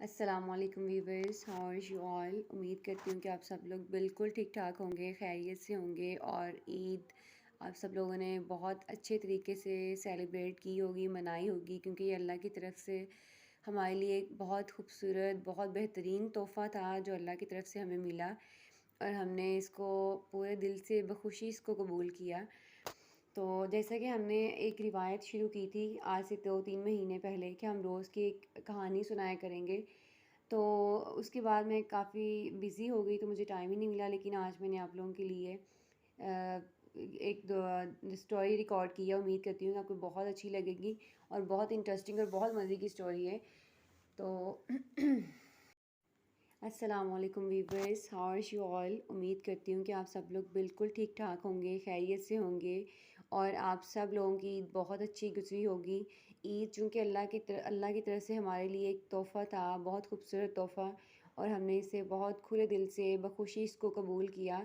अस्सलामुअलैकुम viewers, how are you all. उम्मीद करती हूँ कि आप सब लोग बिल्कुल ठीक ठाक होंगे, खैरियत से होंगे और ईद आप सब लोगों ने बहुत अच्छे तरीके से सेलिब्रेट की होगी, मनाई होगी, क्योंकि ये अल्लाह की तरफ से हमारे लिए एक बहुत खूबसूरत, बहुत बेहतरीन तोहफ़ा था जो अल्लाह की तरफ से हमें मिला और हमने इसको पूरे दिल से बखुशी इसको कबूल किया। तो जैसा कि हमने एक रिवायत शुरू की थी आज से 2-3 महीने पहले कि हम रोज़ की एक कहानी सुनाया करेंगे। तो उसके बाद मैं काफ़ी बिज़ी हो गई तो मुझे टाइम ही नहीं मिला, लेकिन आज मैंने आप लोगों के लिए एक स्टोरी रिकॉर्ड की है। उम्मीद करती हूँ कि आपको बहुत अच्छी लगेगी और बहुत इंटरेस्टिंग और बहुत मज़े की स्टोरी है। तो अस्सलामुअलैकुम viewers, how are you all. उम्मीद करती हूँ कि आप सब लोग बिल्कुल ठीक ठाक होंगे, खैरियत से होंगे और आप सब लोगों की ईद बहुत अच्छी गुजरी होगी। ईद चूँकि अल्लाह की तरफ से हमारे लिए एक तोहफ़ा था, बहुत खूबसूरत तोहफ़ा, और हमने इसे बहुत खुले दिल से बखुशी इसको कबूल किया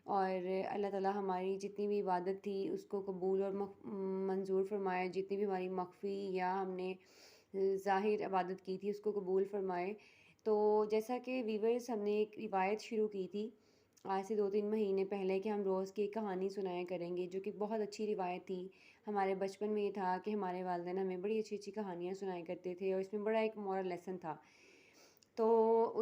और अल्लाह ताला हमारी जितनी भी इबादत थी उसको कबूल और मंजूर फरमाए। जितनी भी हमारी मख्फ़ी या हमने ज़ाहिर इबादत की थी उसको कबूल फरमाए। तो जैसा कि वीवर्स हमने एक रिवायत शुरू की थी आज से 2-3 महीने पहले कि हम रोज़ की एक कहानी सुनाया करेंगे, जो कि बहुत अच्छी रिवायत थी। हमारे बचपन में ये था कि हमारे वालिदैन हमें बड़ी अच्छी-अच्छी कहानियाँ सुनाया करते थे और इसमें बड़ा एक मोरल लेसन था। तो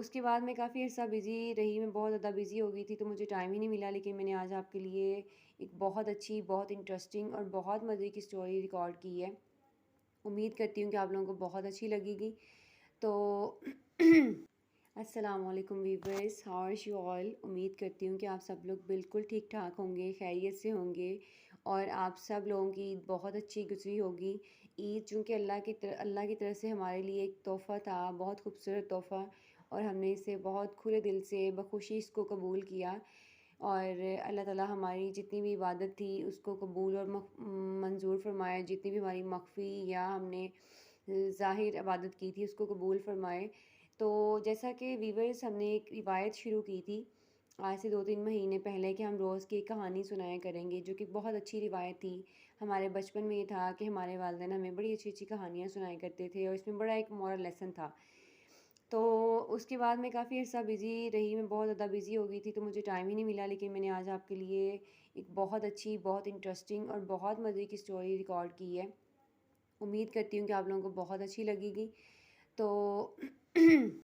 उसके बाद मैं काफ़ी अर्सा बिज़ी रही, मैं बहुत ज़्यादा बिज़ी हो गई थी तो मुझे टाइम ही नहीं मिला, लेकिन मैंने आज आपके लिए एक बहुत अच्छी, बहुत इंटरेस्टिंग और बहुत मज़े की स्टोरी रिकॉर्ड की है। उम्मीद करती हूँ कि आप लोगों को बहुत अच्छी लगेगी। तो अस्सलामुअलैकुम viewers, how are you all. उम्मीद करती हूँ कि आप सब लोग बिल्कुल ठीक ठाक होंगे, खैरियत से होंगे और आप सब लोगों की ईद बहुत अच्छी गुजरी होगी। ईद चूँकि अल्लाह की तरफ से हमारे लिए एक तोहफ़ा था, बहुत खूबसूरत तोहफ़ा, और हमने इसे बहुत खुले दिल से बखुशी इसको कबूल किया और अल्लाह ताला हमारी जितनी भी इबादत थी उसको कबूल और मंजूर फरमाए। जितनी भी हमारी मख्फ़ी या हमने ज़ाहिर इबादत की थी उसको कबूल फरमाए। तो जैसा कि वीवर्स हमने एक रिवायत शुरू की थी आज से 2-3 महीने पहले कि हम रोज़ की एक कहानी सुनाया करेंगे, जो कि बहुत अच्छी रिवायत थी। हमारे बचपन में ये था कि हमारे वालिदैन हमें बड़ी अच्छी-अच्छी कहानियाँ सुनाया करते थे और इसमें बड़ा एक मोरल लेसन था। तो उसके बाद मैं काफ़ी अर्सा बिज़ी रही, मैं बहुत ज़्यादा बिज़ी हो गई थी तो मुझे टाइम ही नहीं मिला, लेकिन मैंने आज आपके लिए एक बहुत अच्छी, बहुत इंटरेस्टिंग और बहुत मज़े की स्टोरी रिकॉर्ड की है। उम्मीद करती हूँ कि आप लोगों को बहुत अच्छी लगेगी। तो